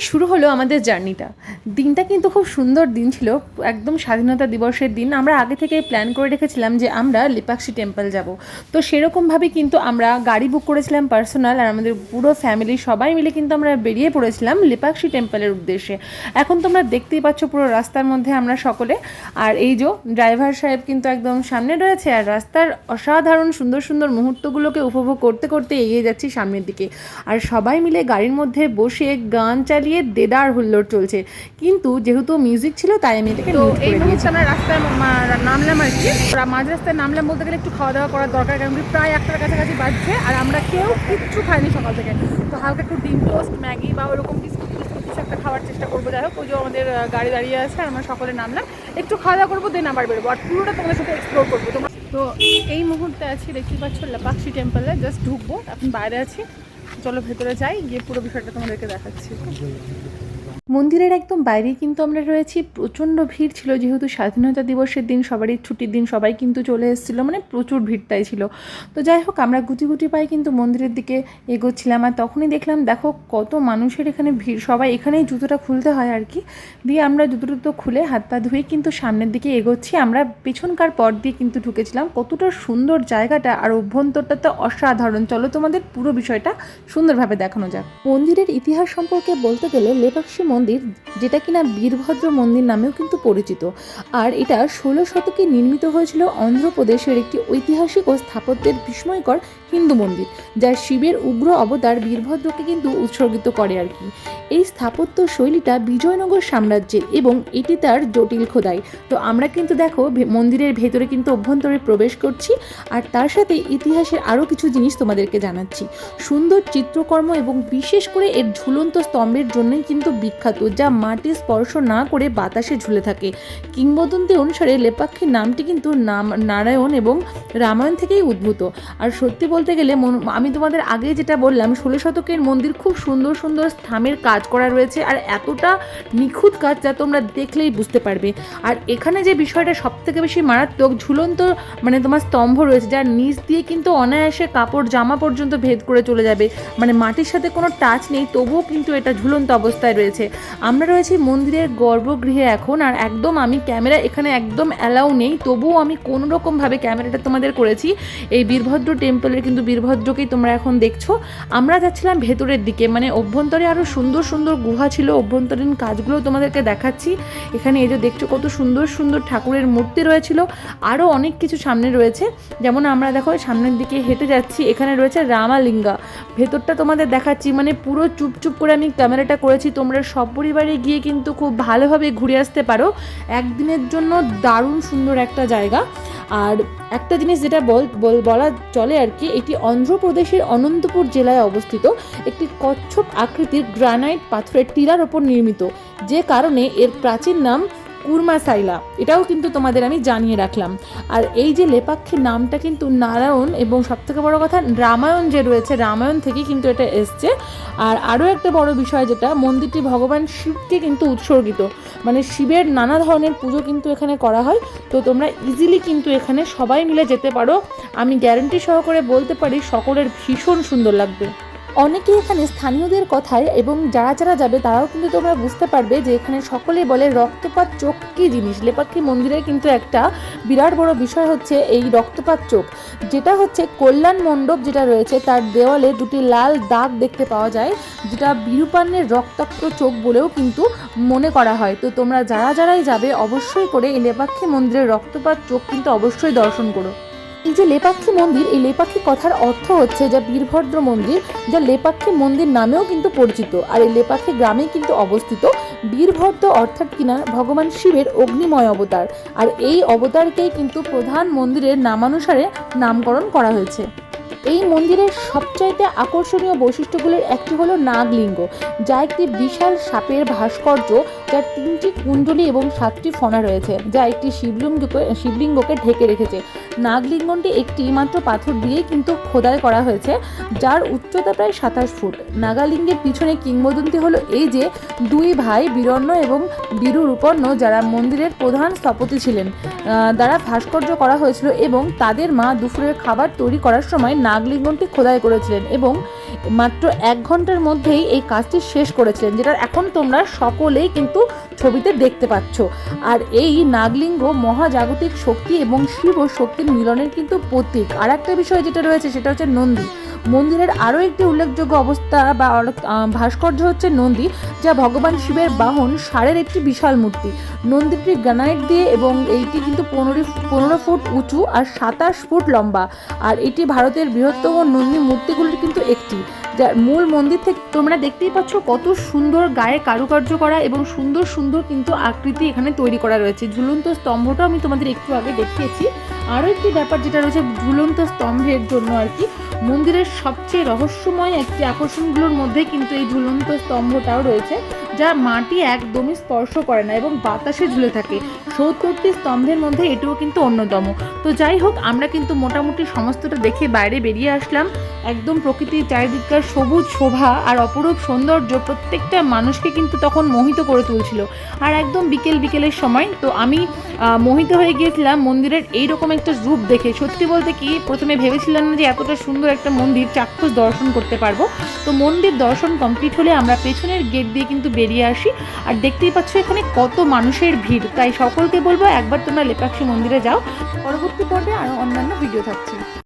শুরু হলো আমাদের জার্নিটা। দিনটা কিন্তু খুব সুন্দর দিন ছিল, একদম স্বাধীনতা দিবসের দিন। আমরা আগে থেকে প্ল্যান করে রেখেছিলাম যে আমরা লেপাক্ষী টেম্পল যাব। তো সেরকমভাবে কিন্তু আমরা গাড়ি বুক করেছিলাম পার্সোনাল, আর আমাদের পুরো ফ্যামিলি সবাই মিলে কিন্তু আমরা বেরিয়ে পড়েছিলাম লেপাক্ষী টেম্পলের উদ্দেশ্যে। এখন তোমরা দেখতেই পাচ্ছ পুরো রাস্তার মধ্যে আমরা সকলে, আর এই যে ড্রাইভার সাহেব কিন্তু একদম সামনে রয়েছে, আর রাস্তার অসাধারণ সুন্দর সুন্দর মুহূর্তগুলোকে উপভোগ করতে করতে এগিয়ে যাচ্ছি সামনের দিকে। আর সবাই মিলে গাড়ির মধ্যে বসে গান চালিয়ে দেদার হুল্লোড় চলছে, কিন্তু যেহেতু মিউজিক ছিল তাই আমি এটাকে মিউট করে দিয়েছি। আমরা রাস্তায় নামলাম আর কি, মাঝ রাস্তায় নামলাম বলতে গেলে একটু খাওয়া দাওয়া করার দরকার, কারণ প্রায় 1টার কাছাকাছি বাজছে আর আমরা কেউ কিচ্ছু খাইনি সকাল থেকে। তো হালকা একটু ডিম টোস্ট, ম্যাগি বা ওরকম বিস্কুট কিছু একটা খাওয়ার চেষ্টা করবো। যাই হোক, ওই যে আমাদের গাড়ি দাঁড়িয়ে আছে, আর আমরা সকলে নামলাম, একটু খাওয়া দাওয়া করবো, দেন আবার বেরোবো, আর পুরোটা তোমাদের সাথে এক্সপ্লোর করবো। তোমার তো এই মুহূর্তে আছি, দেখতে পাচ্ছ লেপাক্ষী টেম্পলে, জাস্ট ঢুকবো, এখন বাইরে আছি। চলো ভেতরে যাই, গিয়ে পুরো বিষয়টা তোমাদেরকে দেখাচ্ছি। মন্দিরের একদম বাইরেই কিন্তু আমরা রয়েছি। প্রচণ্ড ভিড় ছিল, যেহেতু স্বাধীনতা দিবসের দিন, সবারই ছুটির দিন, সবাই কিন্তু চলে এসেছিলো, মানে প্রচুর ভিড়টাই ছিল। তো যাই হোক, আমরা গুটি গুটি পাই কিন্তু মন্দিরের দিকে এগোচ্ছিলাম, আর তখনই দেখলাম দেখো কত মানুষের এখানে ভিড়। সবাই এখানেই জুতোটা খুলতে হয় আর কি, দিয়ে আমরা জুতো খুলে হাত পা ধুয়ে কিন্তু সামনের দিকে এগোচ্ছি। আমরা পেছনকার পথ দিয়ে কিন্তু ঢুকেছিলাম। কতটা সুন্দর জায়গাটা, আর অভ্যন্তরটা তো অসাধারণ। চলো তোমাদের পুরো বিষয়টা সুন্দরভাবে দেখানো যাক। মন্দিরের ইতিহাস সম্পর্কে বলতে গেলে লেপাক্ষী মন্দির, যেটা কিনা বীরভদ্র মন্দির নামেও কিন্তু পরিচিত, আর এটা 16 শতকে নির্মিত হয়েছিল অন্ধ্রপ্রদেশের একটি ঐতিহাসিক ও স্থাপত্যের বিস্ময়কর হিন্দু মন্দির, যা শিবের উগ্র অবতার বীরভদ্রকে কিন্তু উৎসর্গিত করে আর কি। এই স্থাপত্য শৈলীটা বিজয়নগর সাম্রাজ্যের, এবং এটি তার জটিল খোদাই। তো আমরা কিন্তু দেখো মন্দিরের ভেতরে কিন্তু অভ্যন্তরে প্রবেশ করছি, আর তার সাথে ইতিহাসের আরও কিছু জিনিস তোমাদেরকে জানাচ্ছি। সুন্দর চিত্রকর্ম এবং বিশেষ করে এর ঝুলন্ত স্তম্ভের জন্যই কিন্তু বিখ্যাত, যা মাটি স্পর্শ না করে বাতাসে ঝুলে থাকে। কিংবদন্তি অনুসারে লেপাক্ষী নামটি কিন্তু নারায়ণ এবং রামায়ণ থেকেই উদ্ভূত। আর সত্যি বলতে গেলে আমি তোমাদের আগে যেটা বললাম, 16 শতকের মন্দির, খুব সুন্দর সুন্দর স্থামের কাজ করা রয়েছে, আর এতটা নিখুঁত কাজ যা তোমরা দেখলেই বুঝতে পারবে। আর এখানে যে বিষয়টা সব থেকে বেশি মারাত্মক, ঝুলন্ত মানে তোমার স্তম্ভ রয়েছে, যার নিচ দিয়ে কিন্তু অনায়াসে কাপড় জামা পর্যন্ত ভেদ করে চলে যাবে, মানে মাটির সাথে কোনো টাচ নেই, তবুও কিন্তু এটা ঝুলন্ত অবস্থায় রয়েছে। আমরা রয়েছি মন্দিরের গর্ভগৃহে এখন, আর একদম আমি ক্যামেরা এখানে একদম অ্যালাউ নেই, তবুও আমি কোনো রকমভাবে ক্যামেরাটা তোমাদের করেছি। এই বীরভদ্র টেম্পলের কিন্তু বীরভদ্রকেই তোমরা এখন দেখছো। আমরা যাচ্ছিলাম ভেতরের দিকে, মানে অভ্যন্তরে আরও সুন্দর সুন্দর গুহা ছিল, অভ্যন্তরীণ কাজগুলো তোমাদেরকে দেখাচ্ছি। এখানে এই যে দেখছো কত সুন্দর সুন্দর ঠাকুরের মূর্তি রয়েছিল, আরও অনেক কিছু সামনে রয়েছে। যেমন আমরা দেখো সামনের দিকে হেঁটে যাচ্ছি, এখানে রয়েছে রামালিঙ্গা, ভেতরটা তোমাদের দেখাচ্ছি, মানে পুরো চুপচুপ করে আমি ক্যামেরাটা করেছি। তোমরা সপরিবারে গিয়ে কিন্তু খুব ভালোভাবে ঘুরে আসতে পারো, একদিনের জন্য দারুণ সুন্দর একটা জায়গা। আর একটা জিনিস যেটা বলা চলে আর কি, এটি অন্ধ্রপ্রদেশের অনন্তপুর জেলায় অবস্থিত একটি কচ্ছপ আকৃতির গ্রানাইট পাথরের টিলার ওপর নির্মিত, যে কারণে এর প্রাচীন নাম কুর্মাসাইলা, এটাও কিন্তু তোমাদের আমি জানিয়ে রাখলাম। আর এই যে লেপাক্ষী নামটা কিন্তু নারায়ণ এবং সবথেকে বড় কথা রামায়ণ যে রয়েছে, রামায়ণ থেকেই কিন্তু এটা এসছে। আর আরও একটা বড় বিষয়, যেটা মন্দিরটি ভগবান শিবকে কিন্তু উৎসর্গিত, মানে শিবের নানা ধরনের পুজো কিন্তু এখানে করা হয়। তো তোমরা ইজিলি কিন্তু এখানে সবাই মিলে যেতে পারো, আমি গ্যারান্টি সহকারে বলতে পারি সকলের ভীষণ সুন্দর লাগবে। অনেকেই এখানে স্থানীয়দের কথায়, এবং যারা যারা যাবে তারাও কিন্তু তোমরা বুঝতে পারবে যে এখানে সকলেই বলে রক্তপাত চোখ কী জিনিস। লেপাক্ষী মন্দিরের কিন্তু একটা বিরাট বড় বিষয় হচ্ছে এই রক্তপাত চোখ, যেটা হচ্ছে কল্যাণ মণ্ডপ যেটা রয়েছে তার দেওয়ালে দুটি লাল দাগ দেখতে পাওয়া যায়, যেটা বিরূপান্নের রক্তাক্ত চোখ বলেও কিন্তু মনে করা হয়। তো তোমরা যারাই যাবে অবশ্যই করে এই লেপাক্ষী মন্দিরের রক্তপাত চোখ কিন্তু অবশ্যই দর্শন করো। এই যে লেপাক্ষী মন্দির, এই লেপাক্ষী কথার অর্থ হচ্ছে যা বীরভদ্র মন্দির, যা লেপাক্ষী মন্দির নামেও কিন্তু পরিচিত। আর এই লেপাক্ষী গ্রামেই কিন্তু অবস্থিত। বীরভদ্র অর্থাৎ কিনা ভগবান শিবের অগ্নিময় অবতার, আর এই অবতারকেই কিন্তু প্রধান মন্দিরের নামানুসারে নামকরণ করা হয়েছে। এই মন্দিরের সবচাইতে আকর্ষণীয় বৈশিষ্ট্যগুলির একটি হলো নাগলিঙ্গ, যা একটি বিশাল সাপের ভাস্কর্য, যার 3টি কুণ্ডলী এবং 7টি ফণা রয়েছে, যা একটি শিবলিঙ্গকে ঢেকে রেখেছে। নাগলিঙ্গটি একটি মাত্র পাথর দিয়েই কিন্তু খোদাই করা হয়েছে, যার উচ্চতা প্রায় 27 ফুট। নাগালিঙ্গের পিছনে কিংবদন্তি হলো এই যে 2 ভাই বীরন্ন এবং বীরুরূপন্ন, যারা মন্দিরের প্রধান স্থপতি ছিলেন, দ্বারা ভাস্কর্য করা হয়েছিল, এবং তাদের মা দুপুরের খাবার তৈরি করার সময় নাগলিঙ্গনটি খোদাই করেছিলেন এবং মাত্র 1 ঘন্টার মধ্যেই এই কাজটি শেষ করেছিলেন, যেটা এখন তোমরা সকলেই কিন্তু ছবিতে দেখতে পাচ্ছ। আর এই নাগলিঙ্গ মহাজাগতিক শক্তি এবং শিব ও শক্তির মিলনের কিন্তু প্রতীক। আর একটা বিষয় যেটা রয়েছে সেটা হচ্ছে নন্দী। মন্দিরের আরও একটি উল্লেখযোগ্য অবস্থা বা ভাস্কর্য হচ্ছে নন্দী, যা ভগবান শিবের বাহন ষাঁড়ের একটি বিশাল মূর্তি। নন্দীটি গ্রানাইট দিয়ে এবং এইটি কিন্তু 15 ফুট উঁচু আর 27 ফুট লম্বা। আর এটি ভারতের বৃহত্তম নন্দী মূর্তিগুলির কিন্তু একটি, যার মূল মন্দির থেকে তোমরা দেখতেই পাচ্ছ কত সুন্দর গায়ে কারুকার্য করা এবং সুন্দর সুন্দর কিন্তু আকৃতি এখানে তৈরি করা রয়েছে। ঝুলন্ত স্তম্ভটাও আমি তোমাদের একটু আগে দেখিয়েছি। আরও একটি ব্যাপার যেটা রয়েছে ঝুলন্ত স্তম্ভের জন্য আর কি, মন্দিরের সবচেয়ে রহস্যময় একটি আকর্ষণগুলোর মধ্যে কিন্তু এই ঝুলন্ত স্তম্ভটাও রয়েছে, যা মাটি একদমই স্পর্শ করে না এবং বাতাসে ঝুলে থাকে। 70টি স্তম্ভের মধ্যে এটিও কিন্তু অন্যতম। তো যাই হোক, আমরা কিন্তু মোটামুটি সমস্তটা দেখে বাইরে বেরিয়ে আসলাম। একদম প্রকৃতির চারিদিককার সবুজ শোভা আর অপরূপ সৌন্দর্য প্রত্যেকটা মানুষকে কিন্তু তখন মোহিত করে তুলছিল। আর একদম বিকেলের সময় তো আমি মোহিত হয়ে গিয়েছিলাম মন্দিরের এইরকম একটা রূপ দেখে। সত্যি বলতে কি, প্রথমে ভেবেছিলাম না যে এতটা সুন্দর একটা মন্দির চাক্ষুষ দর্শন করতে পারবো। তো মন্দির দর্শন কমপ্লিট হলে আমরা পেছনের গেট দিয়ে কিন্তু বেরিয়ে আসি। আর দেখতেই পাচ্ছ এখানে কত মানুষের ভিড়। তাই সকলকে বলবো একবার তোমরা লেপাক্ষী মন্দিরে যাও। পরবর্তী পর্বে আরও অন্যান্য ভিডিও থাকছে।